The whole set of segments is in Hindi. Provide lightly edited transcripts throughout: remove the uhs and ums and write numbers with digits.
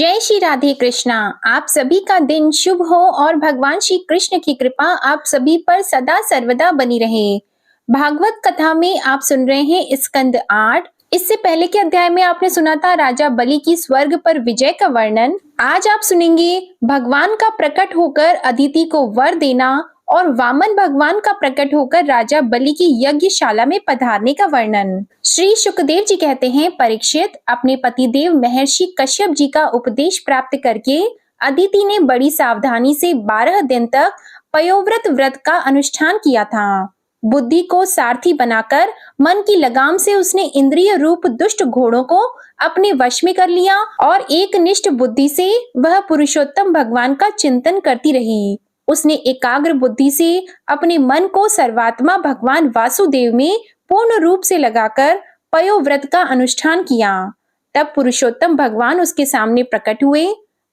जय श्री राधे कृष्णा। आप सभी का दिन शुभ हो और भगवान श्री कृष्ण की कृपा आप सभी पर सदा सर्वदा बनी रहे। भागवत कथा में आप सुन रहे हैं स्कंद 8। इससे पहले के अध्याय में आपने सुना था राजा बलि की स्वर्ग पर विजय का वर्णन। आज आप सुनेंगे भगवान का प्रकट होकर अदिति को वर देना और वामन भगवान का प्रकट होकर राजा बलि की यज्ञशाला में पधारने का वर्णन। श्री शुकदेव जी कहते हैं, परीक्षित, अपने पतिदेव महर्षि कश्यप जी का उपदेश प्राप्त करके अदिति ने बड़ी सावधानी से 12 दिन तक पयोव्रत व्रत का अनुष्ठान किया था। बुद्धि को सारथी बनाकर मन की लगाम से उसने इंद्रिय रूप दुष्ट घोड़ों को अपने वश में कर लिया और एक निष्ठ बुद्धि से वह पुरुषोत्तम भगवान का चिंतन करती रही। उसने एकाग्र बुद्धि से अपने मन को सर्वात्मा भगवान वासुदेव में पूर्ण रूप से लगाकर पयोव्रत का अनुष्ठान किया। तब पुरुषोत्तम भगवान उसके सामने प्रकट हुए।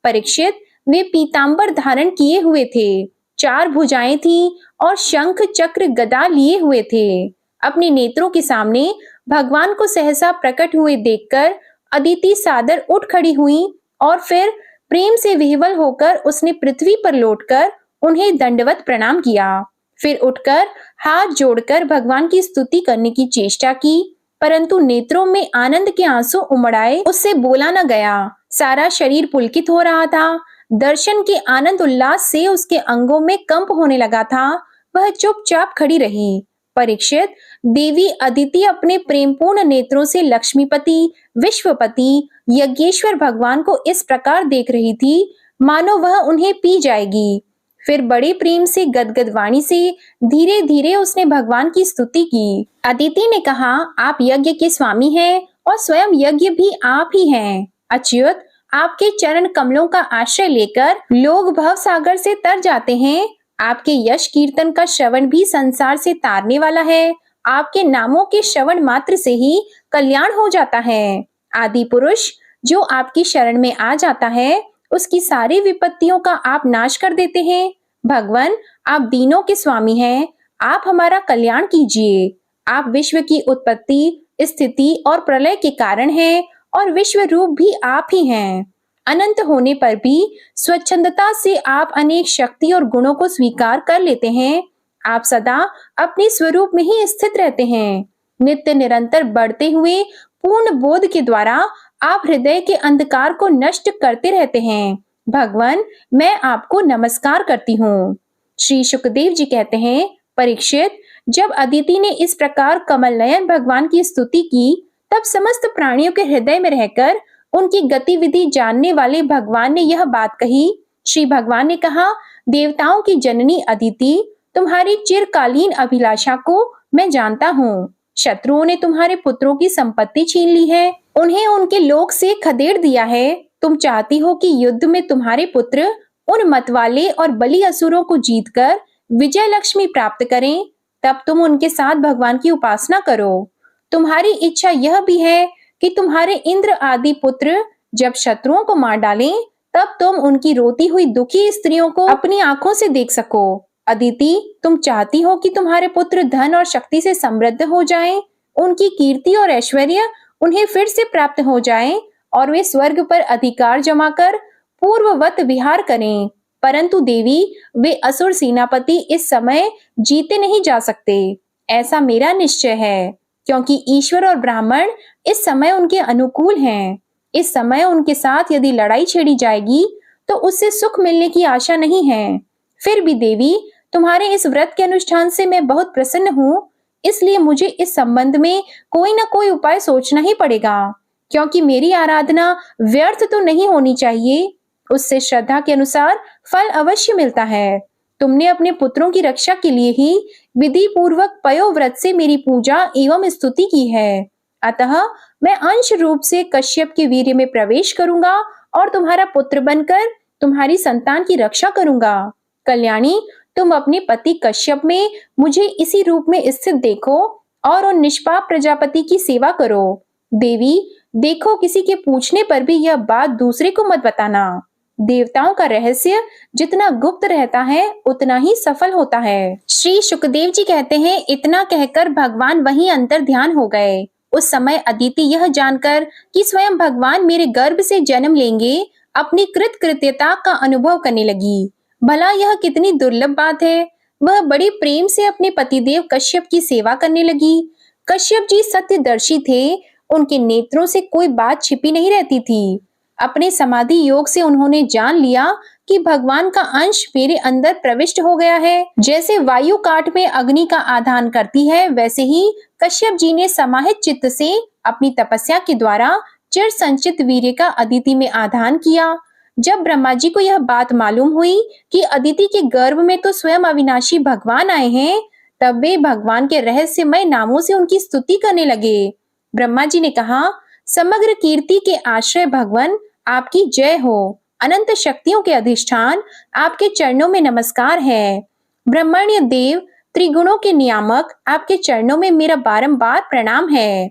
परीक्षित, वे पीतांबर धारण किए हुए थे, 4 भुजाएं थीं और शंख चक्र गदा लिए हुए थे। अपने नेत्रों के सामने भगवान को सहसा प्रकट हुए देखकर अदिति सादर उठ खड़ी हुई और फिर प्रेम से विह्वल होकर उसने पृथ्वी पर लौटकर उन्हें दंडवत प्रणाम किया। फिर उठकर हाथ जोड़कर भगवान की स्तुति करने की चेष्टा की, परंतु नेत्रों में आनंद के आंसू उमड़ आए। उससे बोला न गया। सारा शरीर पुलकित हो रहा था। दर्शन के आनंद उल्लास से उसके अंगों में कंप होने लगा था। वह चुपचाप खड़ी रही। परीक्षित, देवी अदिति अपने प्रेमपूर्ण नेत्रों से लक्ष्मीपति, विश्वपति, यज्ञेश्वर भगवान को इस प्रकार देख रही थी मानो वह उन्हें पी जाएगी। फिर बड़े प्रेम से गदगद वाणी से धीरे धीरे उसने भगवान की स्तुति की। अदिति ने कहा, आप यज्ञ के स्वामी हैं और स्वयं यज्ञ भी आप ही हैं। अच्युत, आपके चरण कमलों का आश्रय लेकर लोग भव सागर से तर जाते हैं। आपके यश कीर्तन का श्रवण भी संसार से तारने वाला है। आपके नामों के श्रवण मात्र से ही कल्याण हो जाता है। आदि पुरुष जो आपकी शरण में आ जाता है उसकी सारी विपत्तियों का आप नाश कर देते हैं। भगवान, आप दीनों के स्वामी हैं। आप हमारा कल्याण कीजिए। आप विश्व की उत्पत्ति, स्थिति और प्रलय के कारण हैं और विश्व रूप भी आप ही हैं। अनंत होने पर भी स्वच्छंदता से आप अनेक शक्ति और गुणों को स्वीकार कर लेते हैं। आप सदा अपने स्वरूप में ही स्थित रहते हैं। नित्य निरंतर बढ़ते हुए पूर्ण बोध के द्वारा आप हृदय के अंधकार को नष्ट करते रहते हैं। भगवान, मैं आपको नमस्कार करती हूँ। श्री शुकदेव जी कहते हैं, परीक्षित, जब अदिति ने इस प्रकार कमल नयन भगवान की स्तुति की, तब समस्त प्राणियों के हृदय में रहकर उनकी गतिविधि जानने वाले भगवान ने यह बात कही। श्री भगवान ने कहा, देवताओं की जननी अदिति, तुम्हारी चिरकालीन अभिलाषा को मैं जानता हूँ। शत्रुओं ने तुम्हारे पुत्रों की संपत्ति छीन ली है, उन्हें उनके लोक से खदेड़ दिया है। तुम चाहती हो कि युद्ध में तुम्हारे पुत्र उन मतवाले और बलि असुरों को जीतकर विजय लक्ष्मी प्राप्त करें। तब तुम उनके साथ भगवान की उपासना करो। तुम्हारी इच्छा यह भी है कि तुम्हारे इंद्र आदि पुत्र जब शत्रुओं को मार डालें, तब तुम उनकी रोती हुई दुखी स्त्रियों को अपनी आंखों से देख सको। अदिति, तुम चाहती हो कि तुम्हारे पुत्र धन और शक्ति से समृद्ध हो जाएं, उनकी कीर्ति और ऐश्वर्य उन्हें फिर से प्राप्त हो जाएं और वे स्वर्ग पर अधिकार जमाकर पूर्ववत विहार करें। परंतु देवी, वे असुर सेनापति इस समय जीते नहीं जा सकते, ऐसा मेरा निश्चय है, क्योंकि ईश्वर और ब्राह्मण इस समय उनके अनुकूल हैं। इस समय उनके साथ यदि लड़ाई छेड़ी जाएगी तो उससे सुख मिलने की आशा नहीं है। फिर भी देवी, तुम्हारे इस व्रत के अनुष्ठान से मैं बहुत प्रसन्न हूँ, इसलिए मुझे इस संबंध में कोई ना कोई उपाय सोचना ही पड़ेगा, क्योंकि मेरी आराधना व्यर्थ तो नहीं होनी चाहिए। उससे श्रद्धा के अनुसार फल अवश्य मिलता है। तुमने अपने पुत्रों की रक्षा के लिए ही विधि पूर्वक पयोव्रत से मेरी पूजा एवं स्तुति की है। अतः मैं अंश रूप से कश्यप के वीर्य में प्रवेश करूंगा और तुम्हारा पुत्र बनकर तुम्हारी संतान की रक्षा करूंगा। कल्याणी, तुम अपने पति कश्यप में मुझे इसी रूप में स्थित देखो और उन निष्पाप प्रजापति की सेवा करो। देवी, देखो, किसी के पूछने पर भी यह बात दूसरे को मत बताना। देवताओं का रहस्य जितना गुप्त रहता है उतना ही सफल होता है। श्री शुकदेव जी कहते हैं, इतना कहकर भगवान वहीं अंतर ध्यान हो गए। उस समय अदिति यह जानकर कि स्वयं भगवान मेरे गर्भ से जन्म लेंगे, अपनी कृतकृत्यता का अनुभव करने लगी। भला यह कितनी दुर्लभ बात है। वह बड़ी प्रेम से अपने पतिदेव कश्यप की सेवा करने लगी। कश्यप जी सत्यदर्शी थे, उनके नेत्रों से कोई बात छिपी नहीं रहती थी। अपने समाधि योग से उन्होंने जान लिया कि भगवान का अंश मेरे अंदर प्रविष्ट हो गया है। जैसे वायु काट में अग्नि का आधान करती है, वैसे ही कश्यप जी ने समाहित चित्त से अपनी तपस्या के द्वारा चिर संचित वीर्य का अदिति में आधान किया। जब ब्रह्मा जी को यह बात मालूम हुई कि अदिति के गर्भ में तो स्वयं अविनाशी भगवान आए हैं, तब वे भगवान के रहस्यमय नामों से उनकी स्तुति करने लगे। ब्रह्मा जी ने कहा, समग्र कीर्ति के आश्रय भगवान, आपकी जय हो। अनंत शक्तियों के अधिष्ठान, आपके चरणों में नमस्कार है। ब्रह्मण्य देव, त्रिगुणों के नियामक, आपके चरणों में मेरा बारंबार प्रणाम है।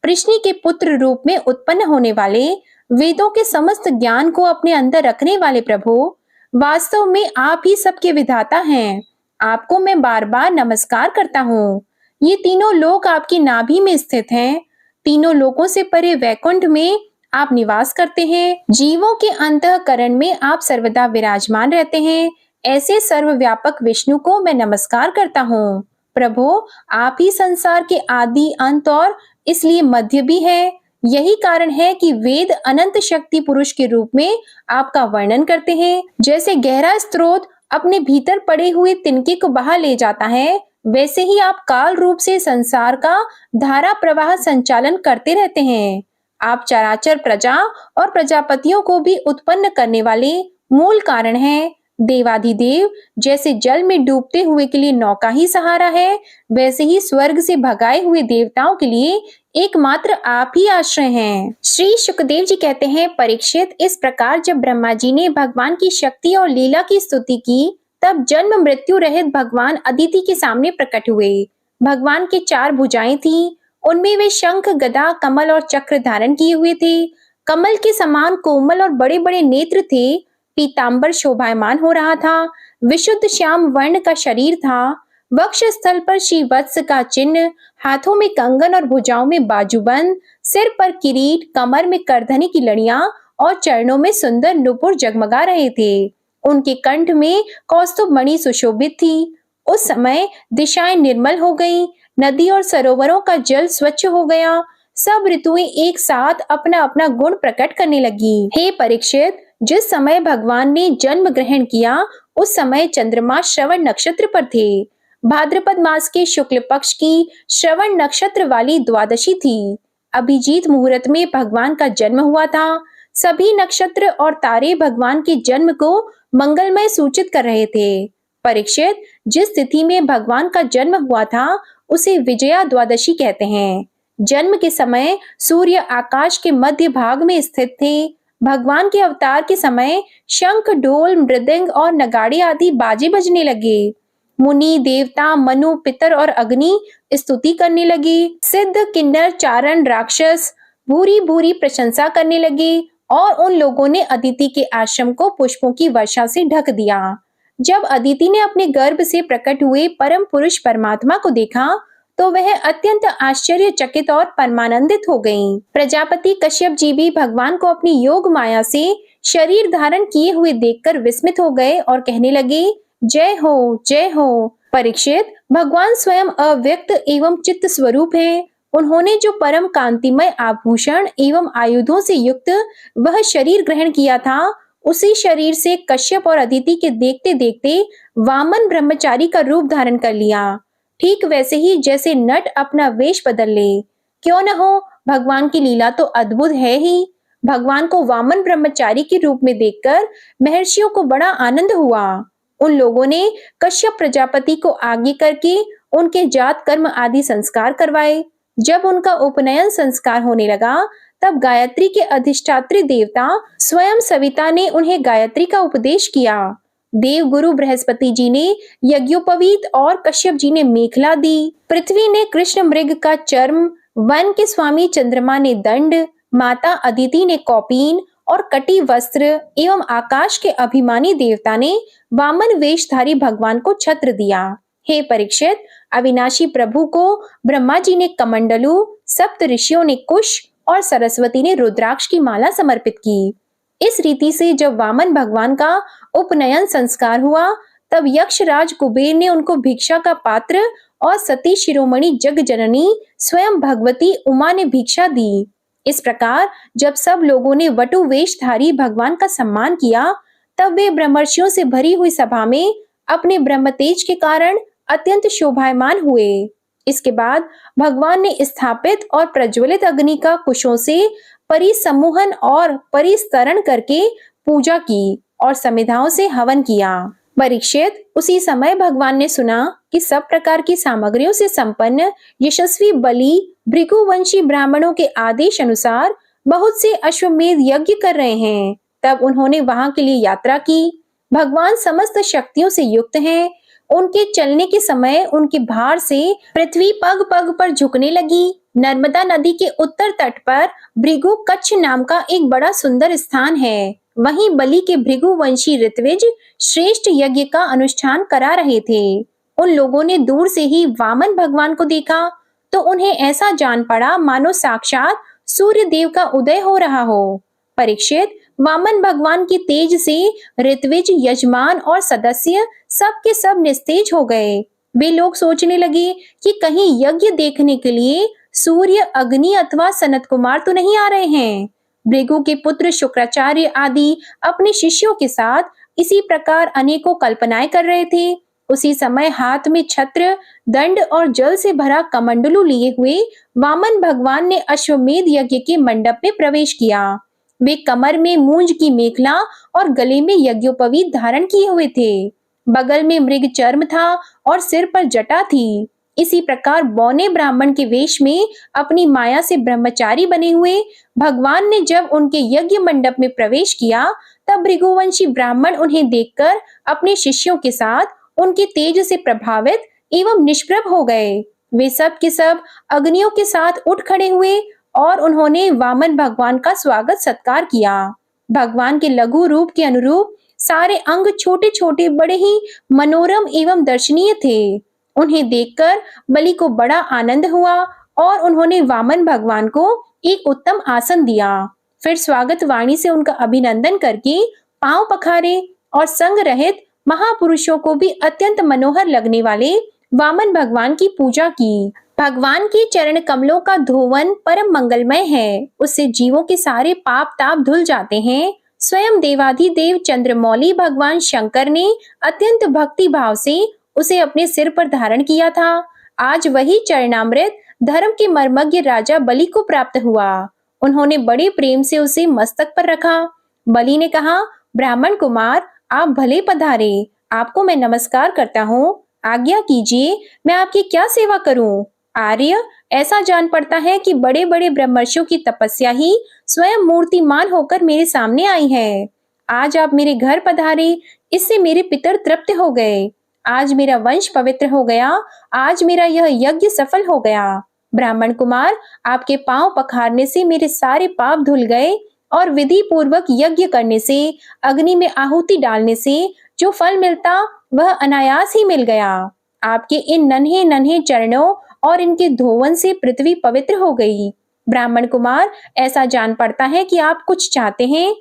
प्रश्नि के पुत्र रूप में उत्पन्न होने वाले, वेदों के समस्त ज्ञान को अपने अंदर रखने वाले प्रभु, वास्तव में आप ही सबके विधाता हैं। आपको मैं बार बार नमस्कार करता हूँ। ये तीनों लोक आपकी नाभि में स्थित हैं। तीनों लोकों से परे वैकुंठ में आप निवास करते हैं। जीवों के अंतःकरण में आप सर्वदा विराजमान रहते हैं। ऐसे सर्वव्यापक विष्णु को मैं नमस्कार करता हूँ। प्रभु, आप ही संसार के आदि, अंत और इसलिए मध्य भी है। यही कारण है कि वेद अनंत शक्ति पुरुष के रूप में आपका वर्णन करते हैं। जैसे गहरा स्रोत अपने भीतर पड़े हुए तिनके को बहा ले जाता है, वैसे ही आप काल रूप से संसार का धारा प्रवाह संचालन करते रहते हैं। आप चराचर प्रजा और प्रजापतियों को भी उत्पन्न करने वाले मूल कारण हैं। देवाधिदेव, जैसे जल में डूबते हुए के लिए नौका ही सहारा है, वैसे ही स्वर्ग से भगाए हुए देवताओं के लिए एकमात्र आप ही आश्रय हैं। श्री सुखदेव जी कहते हैं, परीक्षित, इस प्रकार जब ब्रह्मा जी ने भगवान की शक्ति और लीला की स्तुति की, तब जन्म मृत्यु रहित भगवान अदिति के सामने प्रकट हुए। भगवान की 4 भुजाएं थीं, उनमें वे शंख, गदा, कमल और चक्र धारण किए हुए थे। कमल के समान कोमल और बड़े बड़े नेत्र थे। पीतांबर शोभायमान हो रहा था। विशुद्ध श्याम वर्ण का शरीर था। वक्ष स्थल पर श्री वत्स का चिन्ह, हाथों में कंगन और भुजाओं में बाजूबंद, सिर पर किरीट, कमर में करधनी की लड़ियां और चरणों में सुंदर नुपुर जगमगा रहे थे। उनके कंठ में कौस्तुभ मणि सुशोभित थी। उस समय दिशाएं निर्मल हो गईं, नदी और सरोवरों का जल स्वच्छ हो गया। सब ऋतुएं एक साथ अपना अपना गुण प्रकट करने लगी। हे परीक्षित, जिस समय भगवान ने जन्म ग्रहण किया, उस समय चंद्रमा श्रवण नक्षत्र पर थे। भाद्रपद मास के शुक्ल पक्ष की श्रवण नक्षत्र वाली द्वादशी थी। अभिजीत मुहूर्त में भगवान का जन्म हुआ था। सभी नक्षत्र और तारे भगवान के जन्म को मंगलमय सूचित कर रहे थे। परीक्षित, जिस तिथि में भगवान का जन्म हुआ था, उसे विजया द्वादशी कहते हैं। जन्म के समय सूर्य आकाश के मध्य भाग में स्थित थे। भगवान के अवतार के समय शंख, ढोल, मृदंग और नगाड़े आदि बाजे बजने लगे। मुनि, देवता, मनु, पितर और अग्नि स्तुति करने लगे। सिद्ध, किन्नर, चारण, राक्षस भूरी भूरी प्रशंसा करने लगे और उन लोगों ने अदिति के आश्रम को पुष्पों की वर्षा से ढक दिया। जब अदिति ने अपने गर्भ से प्रकट हुए परम पुरुष परमात्मा को देखा, तो वह अत्यंत आश्चर्यचकित और परमानंदित हो गईं। प्रजापति कश्यप जी भी भगवान को अपनी योग माया से शरीर धारण किए हुए देखकर विस्मित हो गए और कहने लगे, जय हो, जय हो। परीक्षित, भगवान स्वयं अव्यक्त एवं चित्त स्वरूप हैं। उन्होंने जो परम कांतिमय आभूषण एवं आयुधों से युक्त वह शरीर ग्रहण किया था, उसी शरीर से कश्यप और अदिति के देखते देखते वामन ब्रह्मचारी का रूप धारण कर लिया। ठीक वैसे ही जैसे नट अपना वेश बदल ले। क्यों न हो, भगवान की लीला तो अद्भुत है ही। भगवान को वामन ब्रह्मचारी के रूप में देखकर महर्षियों को बड़ा आनंद हुआ। उन लोगों ने कश्यप प्रजापति को आगे करके उनके जात कर्म आदि संस्कार करवाए। जब उनका उपनयन संस्कार होने लगा, तब गायत्री के अधिष्ठात्री देवता स्वयं सविता ने उन्हें गायत्री का उपदेश किया। देव गुरु बृहस्पति जी ने यज्ञोपवीत और कश्यप जी ने मेखला दी। पृथ्वी ने कृष्ण मृग का चर्म, वन के स्वामी चंद्रमा ने दंड, माता अदिति ने कौपीन और कटी वस्त्र एवं आकाश के अभिमानी देवता ने वामन वेशधारी भगवान को छत्र दिया। हे परीक्षित, अविनाशी प्रभु को ब्रह्मा जी ने कमंडलू, सप्त ऋषियों ने कुश और सरस्वती ने रुद्राक्ष की माला समर्पित की। इस रीति से जब वामन भगवान का उपनयन संस्कार हुआ, तब यक्षराज कुबेर ने उनको भिक्षा का पात्र और सती शिरोमणि जग जननी स्वयं भगवती उमा ने भिक्षा दी। इस प्रकार जब सब लोगों ने वटु वेशधारी भगवान का सम्मान किया, तब वे ब्रह्मर्षियों से भरी हुई सभा में अपने ब्रह्म तेज के कारण अत्यंत शोभायमान हुए। इसके बाद भगवान ने स्थापित और प्रज्वलित अग्नि का कुशों से परिसमूहन और परिस्तरण करके पूजा की और समिधाओं से हवन किया। परीक्षित, उसी समय भगवान ने सुना कि सब प्रकार की सामग्रियों से संपन्न यशस्वी बलि भृगुवंशी ब्राह्मणों के आदेश अनुसार बहुत से अश्वमेध यज्ञ कर रहे हैं। तब उन्होंने वहां के लिए यात्रा की। भगवान समस्त शक्तियों से युक्त हैं। उनके चलने के समय उनके भार से पृथ्वी पग पग पर झुकने लगी। नर्मदा नदी के उत्तर तट पर भृगु कच्छ नाम का एक बड़ा सुंदर स्थान है। वहीं बलि के भृगुवंशी ऋत्विज श्रेष्ठ यज्ञ का अनुष्ठान करा रहे थे। उन लोगों ने दूर से ही वामन भगवान को देखा तो उन्हें ऐसा जान पड़ा मानो साक्षात सूर्य देव का उदय हो रहा हो। परीक्षित, वामन भगवान की तेज से ऋत्विज, यजमान और सदस्य सब के सब निस्तेज हो गए। वे लोग सोचने लगे कि कहीं यज्ञ देखने के लिए सूर्य, अग्नि अथवा सनत कुमार तो नहीं आ रहे हैं। भृगु के पुत्र शुक्राचार्य आदि अपने शिष्यों के साथ इसी प्रकार अनेकों कल्पनाएं कर रहे थे। उसी समय हाथ में छत्र, दंड और जल से भरा कमंडलू लिए हुए वामन भगवान ने अश्वमेध यज्ञ के मंडप में प्रवेश किया। वे कमर में मूंज की मेखला और गले में यज्ञोपवीत धारण किए हुए थे। बगल में मृग चर्म था और सिर पर जटा थी। इसी प्रकार बौने ब्राह्मण के वेश में अपनी माया से ब्रह्मचारी बने हुए भगवान ने जब उनके यज्ञ मंडप में प्रवेश किया, तब भृगुवंशी ब्राह्मण उन्हें देखकर अपने शिष्यों के साथ उनके तेज से प्रभावित एवं निष्प्रभ हो गए। वे सब के सब अग्नियों के साथ उठ खड़े हुए और उन्होंने वामन भगवान का स्वागत सत्कार किया। भगवान के लघु रूप के अनुरूप सारे अंग छोटे छोटे बड़े ही मनोरम एवं दर्शनीय थे। उन्हें देखकर बलि को बड़ा आनंद हुआ और उन्होंने वामन भगवान को एक उत्तम आसन दिया। फिर स्वागत वाणी से उनका अभिनंदन करके पांव पखारे और संग रहित महापुरुषों को भी अत्यंत मनोहर लगने वाले वामन भगवान की पूजा की। भगवान के चरण कमलों का धोवन परम मंगलमय है। उससे जीवों के सारे पाप ताप धुल जाते हैं। स्वयं देवाधिदेव चंद्रमौली भगवान शंकर ने अत्यंत भक्ति भाव से उसे अपने सिर पर धारण किया था। आज वही चरणामृत धर्म के मर्मज्ञ राजा बलि को प्राप्त हुआ। उन्होंने बड़े प्रेम से उसे मस्तक पर रखा। बलि ने कहा, ब्राह्मण कुमार, आप भले पधारे। आपको मैं नमस्कार करता हूँ। आज्ञा कीजिए, मैं आपकी क्या सेवा करूं? आर्य, ऐसा जान पड़ता है कि बड़े बड़े ब्रह्मर्षियों की तपस्या ही स्वयं मूर्तिमान होकर मेरे सामने आई है। आज आप मेरे घर पधारे, इससे मेरे पितर तृप्त हो गए। आज मेरा वंश पवित्र हो गया। आज मेरा यह यज्ञ सफल हो गया। ब्राह्मण कुमार, आपके पांव पखारने से मेरे सारे पाप धुल गए और विधि पूर्वक यज्ञ करने से, अग्नि में आहुति डालने से जो फल मिलता वह अनायास ही मिल गया। आपके इन नन्हे नन्हे चरणों और इनके धोवन से पृथ्वी पवित्र हो गई। ब्राह्मण कुमार, ऐसा जान पड़ता है कि आप कुछ चाहते हैं।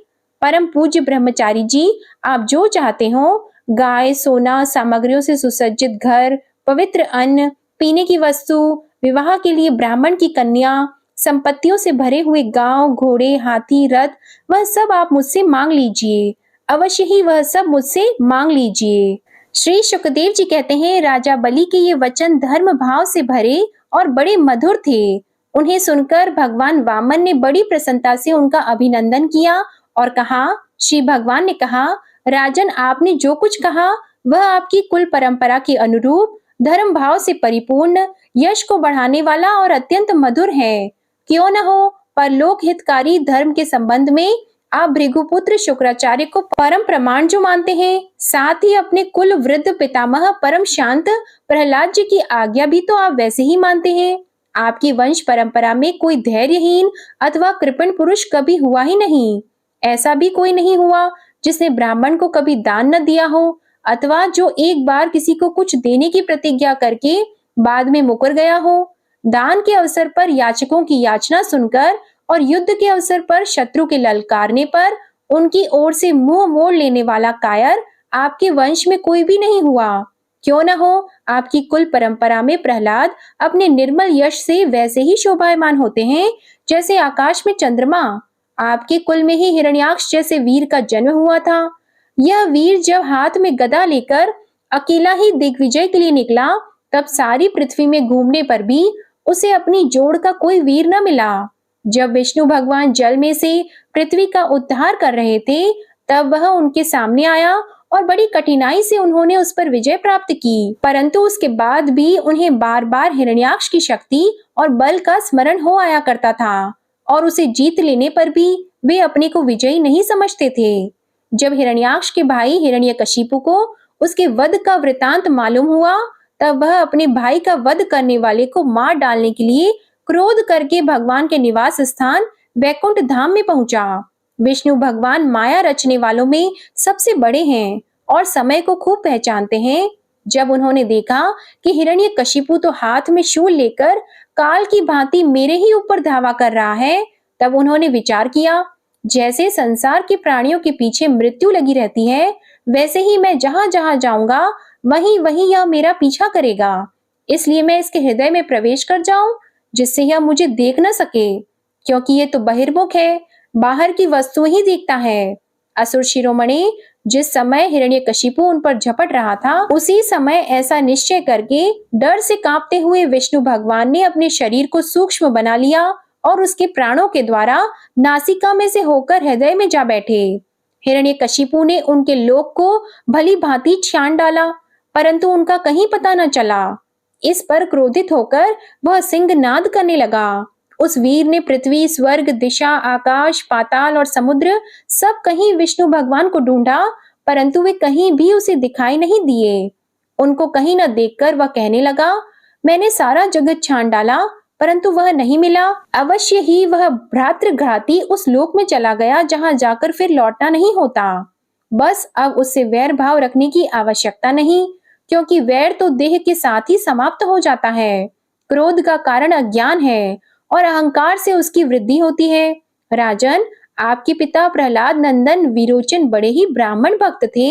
परम पूज्य ब्रह्मचारी जी, आप जो चाहते हो, गाय, सोना, सामग्रियों से सुसज्जित घर, पवित्र अन्न, पीने की वस्तु, विवाह के लिए ब्राह्मण की कन्या, संपत्तियों से भरे हुए गांव, घोड़े, हाथी, रथ, वह सब आप मुझसे मांग लीजिए। अवश्य ही वह सब मुझसे मांग लीजिए। श्री शुकदेव जी कहते हैं, राजा बलि के ये वचन धर्म भाव से भरे और बड़े मधुर थे। उन्हें सुनकर भगवान वामन ने बड़ी प्रसन्नता से उनका अभिनंदन किया और कहा, श्री भगवान ने कहा, राजन, आपने जो कुछ कहा वह आपकी कुल परंपरा के अनुरूप धर्म भाव से परिपूर्ण, यश को बढ़ाने वाला और अत्यंत मधुर है। क्यों न हो, परलोक हितकारी धर्म के संबंध में आप भृगुपुत्र शुक्राचार्य को परम प्रमाण जो मानते हैं, साथ ही अपने कुल वृद्ध पितामह परम शांत प्रहलाद जी की आज्ञा भी तो आप वैसे ही मानते हैं। आपकी वंश परंपरा में कोई धैर्यहीन अथवा कृपण पुरुष कभी हुआ ही नहीं। ऐसा भी कोई नहीं हुआ जिसने ब्राह्मण को कभी दान न दिया हो, अथवा जो एक बार किसी को कुछ देने की प्रतिज्ञा करके बाद में मुकर गया हो। दान के अवसर पर याचकों की याचना सुनकर और युद्ध के अवसर पर शत्रु के ललकारने पर उनकी ओर से मुंह मोड़ लेने वाला कायर आपके वंश में कोई भी नहीं हुआ। क्यों न हो, आपकी कुल परंपरा में प्रहलाद अपने निर्मल यश से वैसे ही शोभायमान होते हैं जैसे आकाश में चंद्रमा। आपके कुल में ही हिरण्याक्ष जैसे वीर का जन्म हुआ था। यह वीर जब हाथ में गदा लेकर अकेला ही दिग्विजय के लिए निकला, तब सारी पृथ्वी में घूमने पर भी उसे अपनी जोड़ का कोई वीर न मिला। जब विष्णु भगवान जल में से पृथ्वी का उद्धार कर रहे थे, तब वह उनके सामने आया और बड़ी कठिनाई से उन्होंने उस पर विजय प्राप्त की। परंतु उसके बाद भी उन्हें बार बार हिरण्याक्ष की शक्ति और बल का स्मरण हो आया करता था और उसे जीत लेने पर भी वे अपने को विजयी नहीं समझते थे। जब हिरण्याक्ष के भाई हिरण्यकशिपु को उसके वध का वृतांत मालूम हुआ, तब वह अपने भाई का वध करने वाले को मार डालने के लिए क्रोध करके भगवान के निवास स्थान वैकुंठ धाम में पहुंचा। विष्णु भगवान माया रचने वालों में सबसे बड़े हैं और समय को खूब पहचानते हैं। जब उन्होंने देखा कि हिरण्यकशिपु तो हाथ में शूल लेकर काल की भांति मेरे ही ऊपर धावा कर रहा है, तब उन्होंने विचार किया, जैसे संसार के प्राणियों के पीछे मृत्यु लगी रहती है, वैसे ही मैं जहां जहां जाऊंगा वहीं वहीं यह मेरा पीछा करेगा। इसलिए मैं इसके हृदय में प्रवेश कर जाऊं, जिससे यह मुझे देख न सके, क्योंकि ये तो बहिर्मुख है, बाहर की वस्तु ही देखता है। असुर शिरोमणि, जिस समय हिरण्यकशिपु उन पर झपट रहा था, उसी समय ऐसा निश्चय करके डर से कांपते हुए विष्णु भगवान ने अपने शरीर को सूक्ष्म बना लिया और उसके प्राणों के द्वारा नासिका में से होकर हृदय में जा बैठे। हिरण्यकशिपु ने उनके लोक को भली भांति छान डाला, परंतु उनका कहीं पता न चला। इस पर क्रोधित होकर वह सिंहनाद करने लगा। उस वीर ने पृथ्वी, स्वर्ग, दिशा, आकाश, पाताल और समुद्र सब कहीं विष्णु भगवान को ढूंढा, परंतु वे कहीं भी उसे दिखाई नहीं दिए। उनको कहीं न देखकर वह कहने लगा, मैंने सारा जगत छान डाला, परंतु वह नहीं मिला। अवश्य ही वह भ्रातृघाती उस लोक में चला गया जहां जाकर फिर लौटना नहीं होता। बस अब उससे वैर भाव रखने की आवश्यकता नहीं, क्योंकि वैर तो देह के साथ ही समाप्त हो जाता है। क्रोध का कारण अज्ञान है और अहंकार से उसकी वृद्धि होती है। राजन, आपके पिता प्रहलाद नंदन विरोचन बड़े ही ब्राह्मण भक्त थे।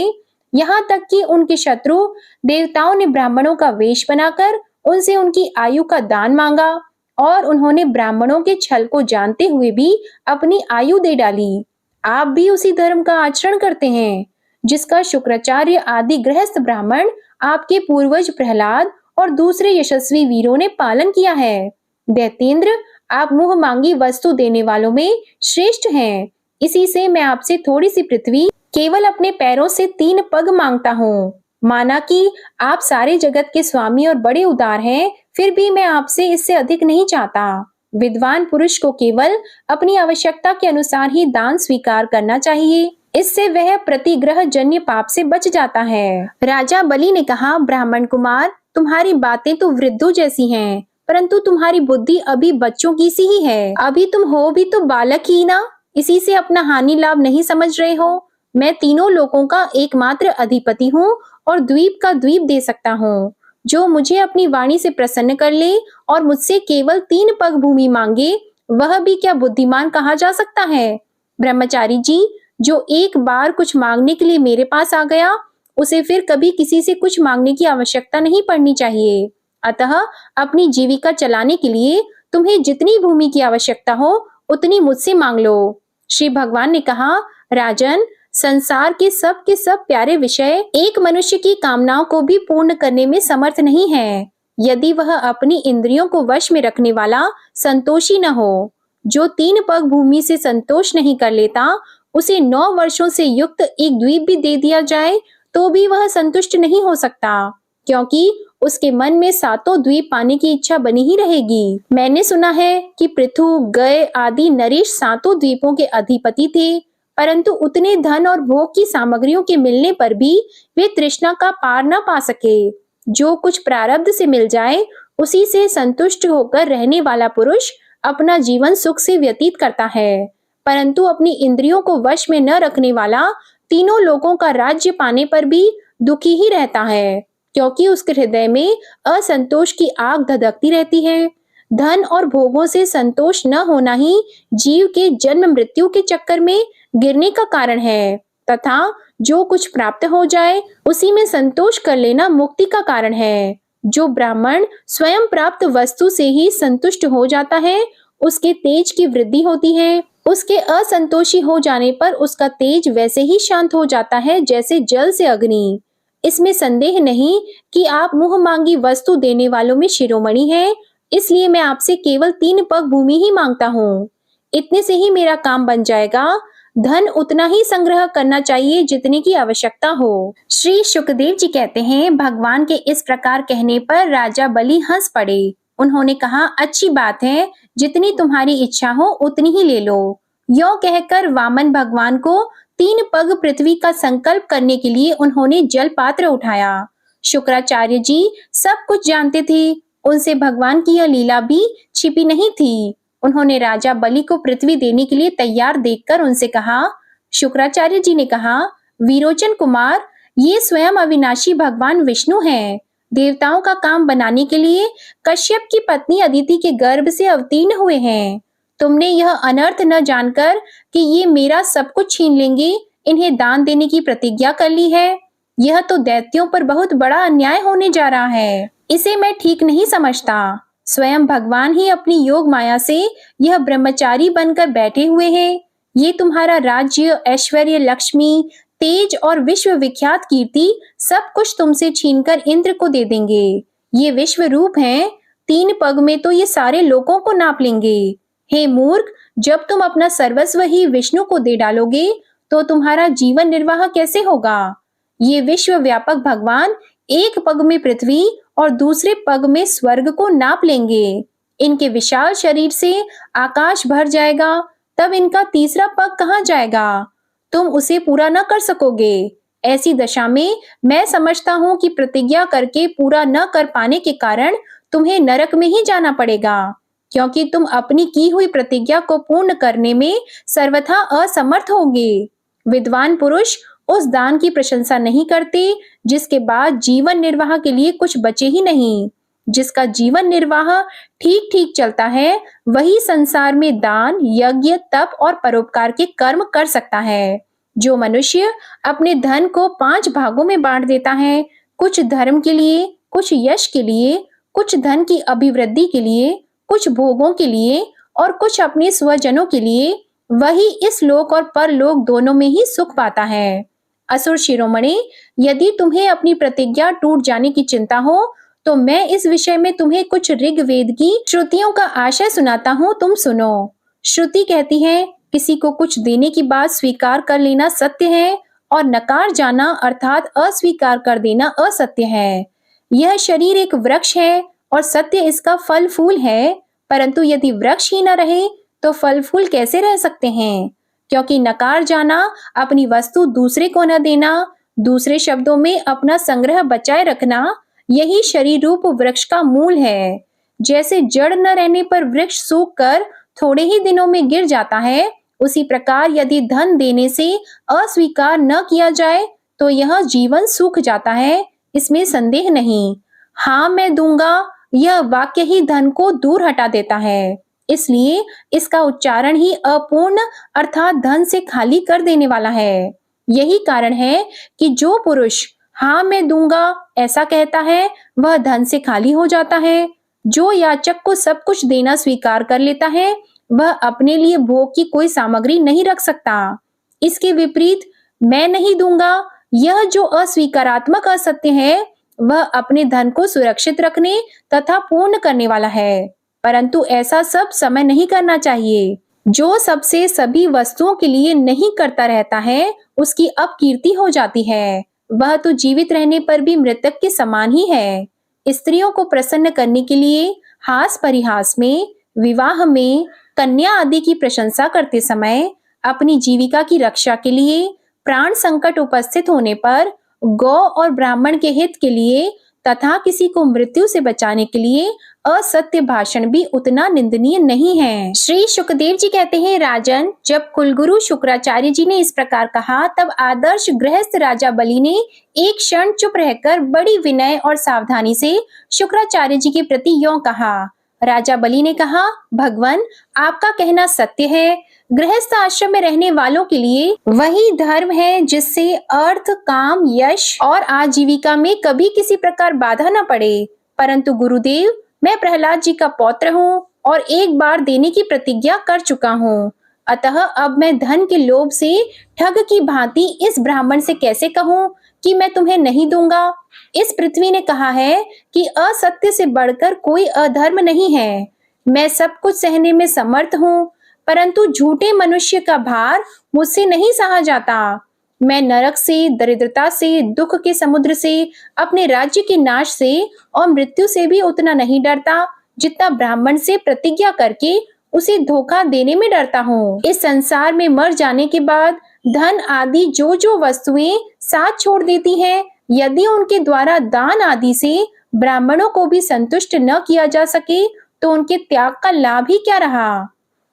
यहाँ तक कि उनके शत्रु देवताओं ने ब्राह्मणों का वेश बनाकर उनसे उनकी आयु का दान मांगा और उन्होंने ब्राह्मणों के छल को जानते हुए भी अपनी आयु दे डाली। आप भी उसी धर्म का आचरण करते हैं जिसका शुक्राचार्य आदि गृहस्थ ब्राह्मण, आपके पूर्वज प्रहलाद और दूसरे यशस्वी वीरों ने पालन किया है। दैत्येंद्र, आप मुंह मांगी वस्तु देने वालों में श्रेष्ठ हैं। इसी से मैं आपसे थोड़ी सी पृथ्वी, केवल अपने पैरों से 3 पग मांगता हूँ। माना कि आप सारे जगत के स्वामी और बड़े उदार हैं, फिर भी मैं आपसे इससे अधिक नहीं चाहता। विद्वान पुरुष को केवल अपनी आवश्यकता के अनुसार ही दान स्वीकार करना चाहिए, इससे वह प्रतिग्रह जन्य पाप से बच जाता है। राजा बलि ने कहा, ब्राह्मण कुमार, तुम्हारी बातें तो वृद्धों जैसी हैं, परंतु तुम्हारी बुद्धि अभी बच्चों की सी ही है। अभी तुम हो भी तो बालक ही ना, इसी से अपना हानि लाभ नहीं समझ रहे हो। मैं तीनों लोकों का एकमात्र अधिपति हूँ और द्वीप का द्वीप दे सकता हूँ। जो मुझे अपनी वाणी से प्रसन्न कर ले और मुझसे केवल 3 पग भूमि मांगे, वह भी क्या बुद्धिमान कहा जा सकता है? ब्रह्मचारी जी, जो एक बार कुछ मांगने के लिए मेरे पास आ गया, उसे फिर कभी किसी से कुछ मांगने की आवश्यकता नहीं पड़नी चाहिए। अतः अपनी जीविका चलाने के लिए तुम्हें जितनी भूमि की आवश्यकता हो, उतनी मुझसे मांग लो। श्री भगवान ने कहा, राजन, संसार के सब प्यारे विषय एक मनुष्य की कामनाओं को भी पूर्ण करने में समर्थ नहीं है, यदि वह अपनी इंद्रियों को वश में रखने वाला संतोषी न हो। जो 3 पग भूमि से संतोष नहीं कर लेता, उसे 9 वर्षों से युक्त एक द्वीप भी दे दिया जाए तो भी वह संतुष्ट नहीं हो सकता, क्योंकि उसके मन में 7 द्वीप पाने की इच्छा बनी ही रहेगी। मैंने सुना है कि पृथु, गय आदि नरेश 7 द्वीपों के अधिपति थे, परंतु उतने धन और भोग की सामग्रियों के मिलने पर भी वे तृष्णा का पार न पा सके। जो कुछ प्रारब्ध से मिल जाए, उसी से संतुष्ट होकर रहने वाला पुरुष अपना जीवन सुख से व्यतीत करता है, परंतु अपनी इंद्रियों को वश में न रखने वाला तीनों लोकों का राज्य पाने पर भी दुखी ही रहता है, क्योंकि उसके हृदय में असंतोष की आग धधकती रहती है। धन और भोगों से संतोष न होना ही जीव के जन्म मृत्यु के चक्कर में गिरने का कारण है तथा जो कुछ प्राप्त हो जाए उसी में संतोष कर लेना मुक्ति का कारण है। जो ब्राह्मण स्वयं प्राप्त वस्तु से ही संतुष्ट हो जाता है उसके तेज की वृद्धि होती है। उसके असंतोषी हो जाने पर उसका तेज वैसे ही शांत हो जाता है जैसे जल से अग्नि। इसमें संदेह नहीं कि आप मुंह मांगी वस्तु देने वालों में शिरोमणि हैं, इसलिए मैं आपसे केवल 3 पग भूमि ही मांगता हूँ। इतने से ही मेरा काम बन जाएगा। धन उतना ही संग्रह करना चाहिए जितने की आवश्यकता हो। श्री सुखदेव जी कहते हैं, भगवान के इस प्रकार कहने पर राजा बलि हंस पड़े। उन्होंने कहा, अच्छी बात है, जितनी तुम्हारी इच्छा हो उतनी ही ले लो। यो कहकर वामन भगवान को 3 पग पृथ्वी का संकल्प करने के लिए उन्होंने जल पात्र उठाया। शुक्राचार्य जी सब कुछ जानते थे, उनसे भगवान की यह लीला भी छिपी नहीं थी। उन्होंने राजा बलि को पृथ्वी देने के लिए तैयार देखकर उनसे कहा। शुक्राचार्य जी ने कहा, विरोचन कुमार, ये स्वयं अविनाशी भगवान विष्णु हैं। देवताओं का काम बनाने के लिए कश्यप की पत्नी अदिति के गर्भ से अवतीर्ण हुए हैं। तुमने यह अनर्थ न जानकर कि ये मेरा सब कुछ छीन लेंगे, इन्हें दान देने की प्रतिज्ञा कर ली है। यह तो दैत्यों पर बहुत बड़ा अन्याय होने जा रहा है। इसे मैं ठीक नहीं समझता। स्वयं भगवान ही अपनी योग माया से यह ब्रह्मचारी बनकर बैठे हुए हैं। ये तुम्हारा राज्य, ऐश्वर्य, लक्ष्मी, तेज और विश्व विख्यात कीर्ति सब कुछ तुमसे छीनकर इंद्र को दे देंगे। ये विश्व रूप हैं, 3 पग में तो ये सारे लोगों को नाप लेंगे। हे मूर्ख, जब तुम अपना सर्वस्व ही विष्णु को दे डालोगे तो तुम्हारा जीवन निर्वाह कैसे होगा। ये विश्व व्यापक भगवान एक पग में पृथ्वी और दूसरे पग में स्वर्ग को नाप लेंगे। इनके विशाल शरीर से आकाश भर जाएगा, तब इनका तीसरा पग कहाँ जाएगा। तुम उसे पूरा न कर सकोगे। ऐसी दशा में मैं समझता हूँ कि प्रतिज्ञा करके पूरा न कर पाने के कारण तुम्हें नरक में ही जाना पड़ेगा, क्योंकि तुम अपनी की हुई प्रतिज्ञा को पूर्ण करने में सर्वथा असमर्थ होगे। विद्वान पुरुष उस दान की प्रशंसा नहीं करते जिसके बाद जीवन निर्वाह के लिए कुछ बचे ही नहीं। जिसका जीवन निर्वाह ठीक ठीक चलता है वही संसार में दान, यज्ञ, तप और परोपकार के कर्म कर सकता है। जो मनुष्य अपने धन को 5 भागों में बांट देता है, कुछ धर्म के लिए, कुछ यश के लिए, कुछ धन की अभिवृद्धि के लिए, कुछ भोगों के लिए और कुछ अपने स्वजनों के लिए, वही इस लोक और परलोक दोनों में ही सुख पाता है। असुर शिरोमणि, यदि तुम्हें अपनी प्रतिज्ञा टूट जाने की चिंता हो तो मैं इस विषय में तुम्हें कुछ ऋग्वेद की श्रुतियों का आशय सुनाता हूँ, तुम सुनो। श्रुति कहती है, किसी को कुछ देने की बात स्वीकार कर लेना सत्य है और नकार जाना अर्थात अस्वीकार कर देना असत्य है। यह शरीर एक वृक्ष है और सत्य इसका फल फूल है, परंतु यदि वृक्ष ही न रहे तो फल फूल कैसे रह सकते हैं। क्योंकि नकार जाना अपनी वस्तु दूसरे को न देना, दूसरे शब्दों में अपना संग्रह बचाए रखना, यही शरीर रूप वृक्ष का मूल है। जैसे जड़ न रहने पर वृक्ष सूख कर थोड़े ही दिनों में गिर जाता है, उसी प्रकार यदि धन देने से अस्वीकार न किया जाए तो यह जीवन सूख जाता है, इसमें संदेह नहीं। हाँ मैं दूंगा, यह वाक्य ही धन को दूर हटा देता है, इसलिए इसका उच्चारण ही अपूर्ण अर्थात धन से खाली कर देने वाला है। यही कारण है कि जो पुरुष हाँ मैं दूंगा ऐसा कहता है वह धन से खाली हो जाता है। जो याचक को सब कुछ देना स्वीकार कर लेता है वह अपने लिए भोग की कोई सामग्री नहीं रख सकता। इसके विपरीत मैं नहीं दूंगा, यह जो अस्वीकारात्मक असत्य है वह अपने धन को सुरक्षित रखने तथा पूर्ण करने वाला है, परंतु ऐसा सब समय नहीं करना चाहिए। जो सबसे सभी वस्तुओं के लिए नहीं करता रहता है उसकी अपकीर्ति हो जाती है, वह तो जीवित रहने पर भी मृतक के समान ही है। स्त्रियों को प्रसन्न करने के लिए हास परिहास में, विवाह में, कन्या आदि की प्रशंसा करते समय, अपनी जीविका की रक्षा के लिए, प्राण संकट उपस्थित होने पर, गौ और ब्राह्मण के हित के लिए तथा किसी को मृत्यु से बचाने के लिए असत्य भाषण भी उतना निंदनीय नहीं है। श्री सुखदेव जी कहते हैं, राजन, जब कुलगुरु शुक्राचार्य जी ने इस प्रकार कहा तब आदर्श गृहस्थ राजा बलि ने एक क्षण चुप रहकर बड़ी विनय और सावधानी से शुक्राचार्य जी के प्रति यों कहा, राजा बलि ने कहा, भगवान, आपका कहना सत्य है। गृहस्थ आश्रम में रहने वालों के लिए वही धर्म है जिससे अर्थ, काम, यश और आजीविका में कभी किसी प्रकार बाधा न पड़े। परंतु गुरुदेव, मैं प्रहलाद जी का पौत्र हूँ और एक बार देने की प्रतिज्ञा कर चुका हूँ। अतः अब मैं धन के लोभ से ठग की भांति इस ब्राह्मण से कैसे कहूँ कि मैं तुम्हें नहीं दूंगा। इस पृथ्वी ने कहा है कि असत्य से बढ़कर कोई अधर्म नहीं है। मैं सब कुछ सहने में समर्थ हूँ, परंतु झूठे मनुष्य का भार मुझसे नहीं सहा जाता। मैं नरक से, दरिद्रता से, दुख के समुद्र से, अपने राज्य के नाश से और मृत्यु से भी उतना नहीं डरता जितना ब्राह्मण से प्रतिज्ञा करके उसे धोखा देने में डरता हूँ। इस संसार में मर जाने के बाद धन आदि जो जो वस्तुएं साथ छोड़ देती हैं, यदि उनके द्वारा दान आदि से ब्राह्मणों को भी संतुष्ट न किया जा सके तो उनके त्याग का लाभ ही क्या रहा।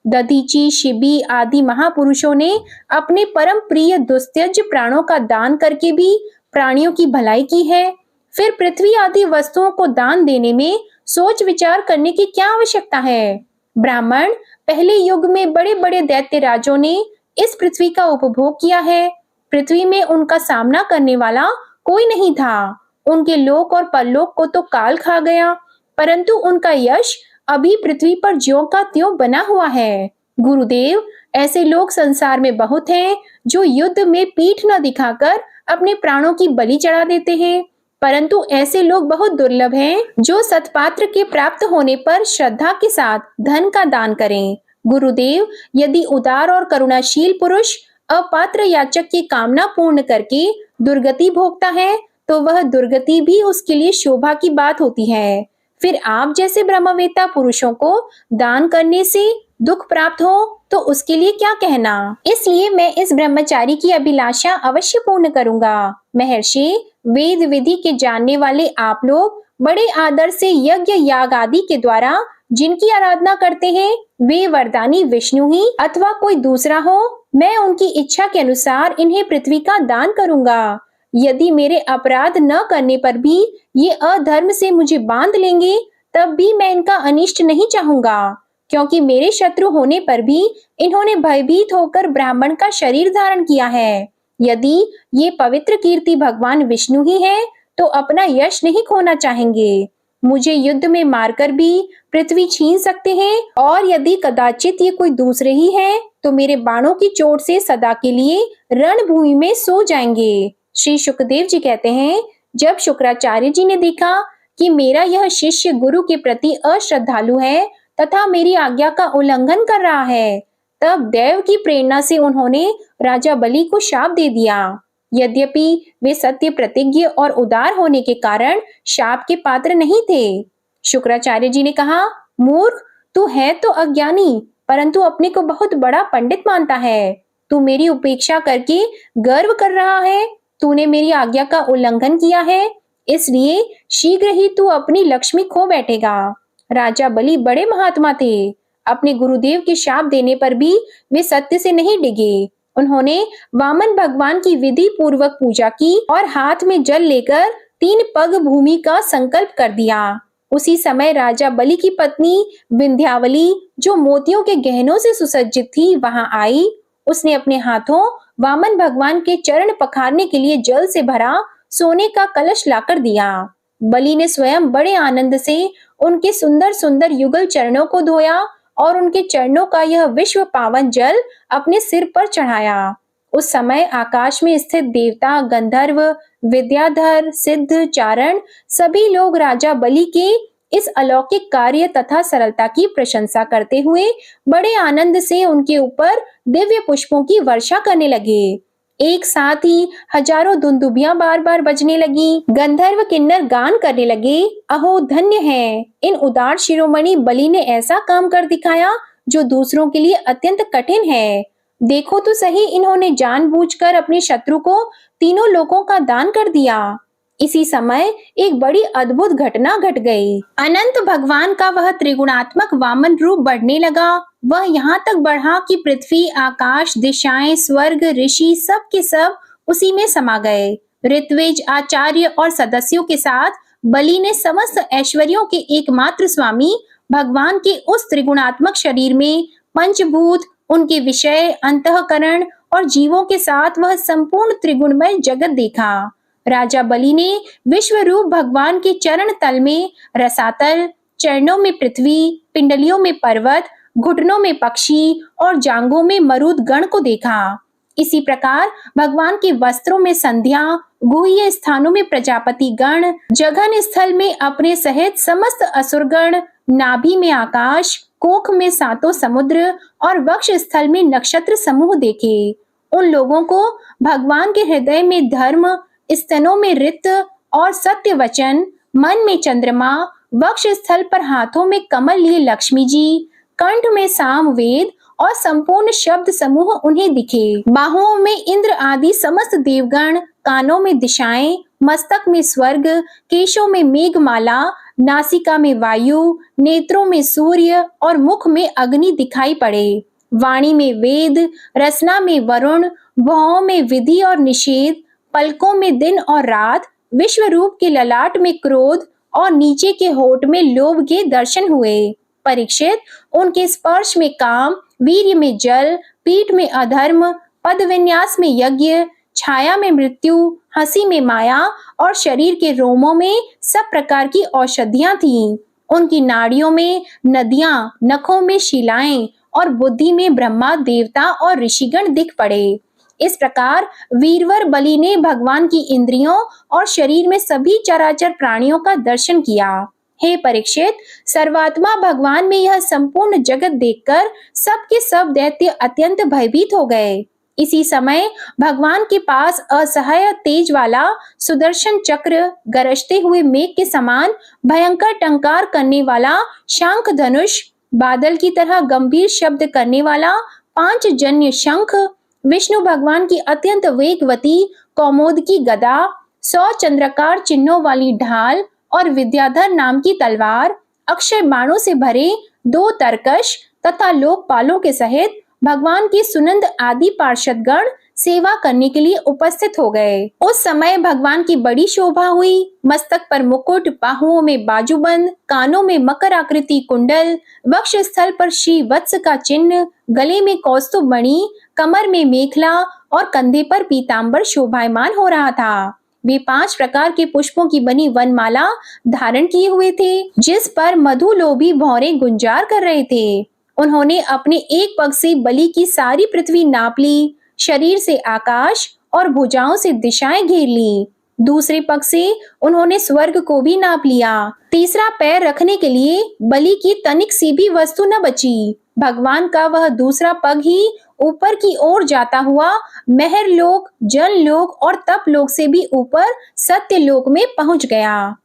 दधीची, शिबी आदि महापुरुषों ने अपने परम प्रिय दुस्त्यज प्राणों का दान करके भी प्राणियों की भलाई की है। फिर पृथ्वी आदि वस्तुओं को दान देने में सोच विचार करने की क्या आवश्यकता है। ब्राह्मण, पहले युग में बड़े बड़े दैत्य राजों ने इस पृथ्वी का उपभोग किया है। पृथ्वी में उनका सामना करने वाला कोई नहीं था। उनके लोक और परलोक को तो काल खा गया, परंतु उनका यश अभी पृथ्वी पर ज्यों का त्यों बना हुआ है। गुरुदेव, ऐसे लोग संसार में बहुत हैं जो युद्ध में पीठ न दिखाकर अपने प्राणों की बलि चढ़ा देते हैं, परंतु ऐसे लोग बहुत दुर्लभ हैं जो सत्पात्र के प्राप्त होने पर श्रद्धा के साथ धन का दान करें। गुरुदेव, यदि उदार और करुणाशील पुरुष अपात्र याचक की कामना पूर्ण करके दुर्गति भोगता है तो वह दुर्गति भी उसके लिए शोभा की बात होती है। फिर आप जैसे ब्रह्मवेत्ता पुरुषों को दान करने से दुख प्राप्त हो तो उसके लिए क्या कहना। इसलिए मैं इस ब्रह्मचारी की अभिलाषा अवश्य पूर्ण करूंगा। महर्षि, वेद विधि के जानने वाले आप लोग बड़े आदर से यज्ञ याग आदि के द्वारा जिनकी आराधना करते हैं, वे वरदानी विष्णु ही अथवा कोई दूसरा हो, मैं उनकी इच्छा के अनुसार इन्हें पृथ्वी का दान करूंगा। यदि मेरे अपराध न करने पर भी ये अधर्म से मुझे बांध लेंगे, तब भी मैं इनका अनिष्ट नहीं चाहूंगा, क्योंकि मेरे शत्रु होने पर भी इन्होंने भयभीत होकर ब्राह्मण का शरीर धारण किया है। यदि ये पवित्र कीर्ति भगवान विष्णु ही है तो अपना यश नहीं खोना चाहेंगे। मुझे युद्ध में मारकर भी पृथ्वी छीन सकते हैं, और यदि कदाचित ये कोई दूसरे ही हैं तो मेरे बाणों की चोट से सदा के लिए रणभूमि में सो जाएंगे। श्री शुकदेव जी कहते हैं, जब शुक्राचार्य जी ने देखा कि मेरा यह शिष्य गुरु के प्रति अश्रद्धालु है तथा मेरी आज्ञा का उल्लंघन कर रहा है, तब देव की प्रेरणा से उन्होंने राजा बलि को शाप दे दिया। यद्यपि वे सत्य प्रतिज्ञ और उदार होने के कारण शाप के पात्र नहीं थे। शुक्राचार्य जी ने कहा, मूर्ख, तू है तो अज्ञानी, परंतु अपने को बहुत बड़ा पंडित मानता है। तू मेरी उपेक्षा करके गर्व कर रहा है। तूने मेरी आज्ञा का उल्लंघन किया है, इसलिए शीघ्र ही तू अपनी लक्ष्मी खो बैठेगा। राजा बलि बड़े महात्मा थे। अपने गुरुदेव के शाप देने पर भी वे सत्य से नहीं डिगे। उन्होंने वामन भगवान की विधि पूर्वक पूजा की और हाथ में जल लेकर 3 पग भूमि का संकल्प कर दिया। उसी समय राजा बलि की पत्नी विंध्यावली, जो मोतियों के गहनों से सुसज्जित थी, वहां आई। उसने अपने हाथों वामन भगवान के चरण पखारने के लिए जल से भरा सोने का कलश लाकर दिया। बलि ने स्वयं बड़े आनंद से उनके सुंदर सुंदर युगल चरणों को धोया और उनके चरणों का यह विश्व पावन जल अपने सिर पर चढ़ाया। उस समय आकाश में स्थित देवता, गंधर्व, विद्याधर, सिद्ध, चारण सभी लोग राजा बलि के इस अलौकिक कार्य तथा सरलता की प्रशंसा करते हुए बड़े आनंद से उनके ऊपर दिव्य पुष्पों की वर्षा करने लगे। एक साथ ही हजारों दुंदुभियां बार बार बजने लगी। गंधर्व किन्नर गान करने लगे, अहो धन्य है, इन उदार शिरोमणि बलि ने ऐसा काम कर दिखाया जो दूसरों के लिए अत्यंत कठिन है। देखो तो सही, इन्होंने जानबूझकर अपने शत्रु को तीनों लोकों का दान कर दिया। इसी समय एक बड़ी अद्भुत घटना घट गई। अनंत भगवान का वह त्रिगुणात्मक वामन रूप बढ़ने लगा। वह यहाँ तक बढ़ा कि पृथ्वी, आकाश, दिशाएं, स्वर्ग, ऋषि सब के सब उसी में समा गए। ऋत्विज, आचार्य और सदस्यों के साथ बलि ने समस्त ऐश्वर्यों के एकमात्र स्वामी भगवान के उस त्रिगुणात्मक शरीर में पंचभूत, उनके विषय, अंतःकरण और जीवों के साथ वह संपूर्ण त्रिगुणमय जगत देखा। राजा बलि ने विश्व रूप भगवान के चरण तल में रसातल, चरणों में पृथ्वी, पिंडलियों में पर्वत, घुटनों में पक्षी और जांघों में मरुद गण को देखा। इसी प्रकार भगवान के वस्त्रों में संध्या, गुह्य स्थानों में प्रजापति गण, जघन स्थल में अपने सहित समस्त असुरगण, नाभि में आकाश, कोख में सातों समुद्र और वक्ष स्थल में नक्षत्र समूह देखे। उन लोगों को भगवान के हृदय में धर्म, स्तनों में रित और सत्य वचन, मन में चंद्रमा, वक्ष स्थल पर हाथों में कमल लिए लक्ष्मी जी, कंठ में साम वेद और संपूर्ण शब्द समूह उन्हें दिखे। बाहुओं में इंद्र आदि समस्त देवगण, कानों में दिशाएं, मस्तक में स्वर्ग, केशों में मेघमाला, नासिका में वायु, नेत्रों में सूर्य और मुख में अग्नि दिखाई पड़े। वाणी में वेद, रसना में वरुण, भौं में विधि और निषेध, पलकों में दिन और रात, विश्व रूप के ललाट में क्रोध और नीचे के होठ में लोभ के दर्शन हुए। परीक्षित, उनके स्पर्श में काम, वीर्य में जल, पीठ में अधर्म, पद विन्यास में यज्ञ, छाया में मृत्यु, हंसी में माया और शरीर के रोमों में सब प्रकार की औषधियां थीं। उनकी नाड़ियों में नदियां, नखों में शिलाएं और बुद्धि में ब्रह्मा, देवता और ऋषिगण दिख पड़े। इस प्रकार वीरवर बलि ने भगवान की इंद्रियों और शरीर में सभी चराचर प्राणियों का दर्शन किया। हे परीक्षित, सर्वात्मा भगवान में यह संपूर्ण जगत देखकर सबके सब दैत्य अत्यंत भयभीत हो गए। इसी समय भगवान के पास असहाय तेज वाला सुदर्शन चक्र, गरजते हुए मेघ के समान भयंकर टंकार करने वाला शंख धनुष, बादल की तरह गंभीर शब्द करने वाला पांच जन्य शंख, विष्णु भगवान की अत्यंत वेगवती कौमोद की गदा, 100 चंद्राकार चिन्हों वाली ढाल और विद्याधर नाम की तलवार, अक्षय बाणों से भरे 2 तरकश तथा लोकपालों के सहित भगवान की सुनंद आदि पार्षदगण सेवा करने के लिए उपस्थित हो गए। उस समय भगवान की बड़ी शोभा हुई। मस्तक पर मुकुट, बाहुओं में बाजूबंद, कानों में मकर आकृति कुंडल, वक्ष स्थल पर श्री वत्स का चिन्ह, गले में कौस्तुभ मणि, कमर में मेखला और कंधे पर पीतांबर शोभायमान हो रहा था। वे 5 प्रकार के पुष्पों की बनी वनमाला धारण किए हुए थे, जिस पर मधुलोभी भौरे गुंजार कर रहे थे। उन्होंने अपने एक पग से बलि की सारी पृथ्वी नाप ली, शरीर से आकाश और भुजाओं से दिशाएं घेर ली। दूसरे पग से उन्होंने स्वर्ग को भी नाप लिया। तीसरा पैर रखने के लिए बलि की तनिक सी भी वस्तु न बची। भगवान का वह दूसरा पग ही ऊपर की ओर जाता हुआ महर लोक, जल लोक और तप लोक से भी ऊपर सत्य लोक में पहुंच गया।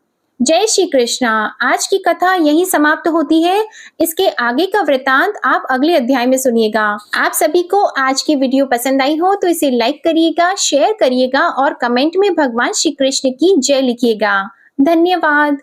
जय श्री कृष्णा। आज की कथा यहीं समाप्त होती है। इसके आगे का वृतांत आप अगले अध्याय में सुनिएगा। आप सभी को आज की वीडियो पसंद आई हो तो इसे लाइक करिएगा, शेयर करिएगा और कमेंट में भगवान श्री कृष्ण की जय लिखिएगा। धन्यवाद।